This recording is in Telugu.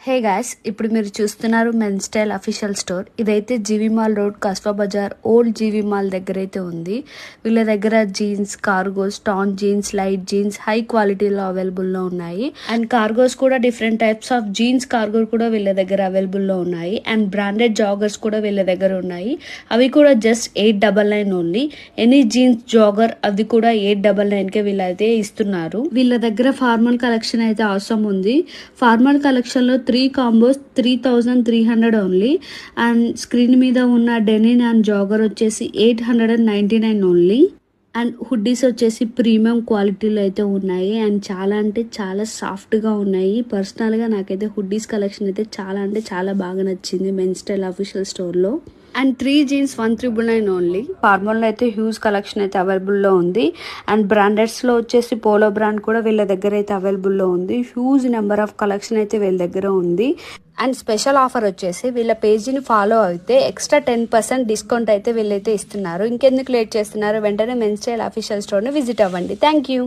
హే గాయ్స్, ఇప్పుడు మీరు చూస్తున్నారు మెన్ స్టైల్ అఫీషియల్ స్టోర్. ఇదైతే GV mall road, Kasba Bazar, old GV mall దగ్గర అయితే ఉంది. వీళ్ళ దగ్గర jeans, cargos, tan jeans, light jeans high క్వాలిటీలో అవైలబుల్లో ఉన్నాయి. అండ్ కార్గోస్ కూడా different types of jeans cargo కూడా వీళ్ళ దగ్గర అవైలబుల్లో ఉన్నాయి. అండ్ బ్రాండెడ్ జాగర్స్ కూడా వీళ్ళ దగ్గర ఉన్నాయి. అవి కూడా just 899 only. Any jeans jogger అవి కూడా 899కే వీళ్ళైతే ఇస్తున్నారు. వీళ్ళ దగ్గర ఫార్మల్ కలెక్షన్ అయితే అవసరం ఉంది. ఫార్మల్ కలెక్షన్ లో 3 కాంబోస్ 3300 ఓన్లీ. అండ్ స్క్రీన్ మీద ఉన్న డెనిన్ అండ్ జాగర్ వచ్చేసి 899 ఓన్లీ. అండ్ హుడ్డీస్ వచ్చేసి ప్రీమియం క్వాలిటీలో అయితే ఉన్నాయి. అండ్ చాలా అంటే చాలా సాఫ్ట్గా ఉన్నాయి. పర్సనల్గా నాకైతే హుడ్డీస్ కలెక్షన్ అయితే చాలా అంటే చాలా బాగా నచ్చింది మెన్ స్టైల్ అఫీషియల్ స్టోర్లో. And 3 jeans 1399 only. ఫార్మల్లో అయితే హ్యూజ్ కలెక్షన్ అయితే అవైలబుల్లో ఉంది. అండ్ బ్రాండెడ్స్లో వచ్చేసి పోలో బ్రాండ్ కూడా వీళ్ళ దగ్గర అయితే అవైలబుల్లో ఉంది. హ్యూజ్ నెంబర్ ఆఫ్ కలెక్షన్ అయితే వీళ్ళ దగ్గర ఉంది. అండ్ స్పెషల్ ఆఫర్ వచ్చేసి వీళ్ళ పేజీని ఫాలో అయితే ఎక్స్ట్రా 10% డిస్కౌంట్ అయితే వీళ్ళైతే ఇస్తున్నారు. ఇంకెందుకు లేట్ చేస్తున్నారు, వెంటనే మెన్ స్టైల్ అఫీషియల్ స్టోర్ని విజిట్ అవ్వండి. Thank you.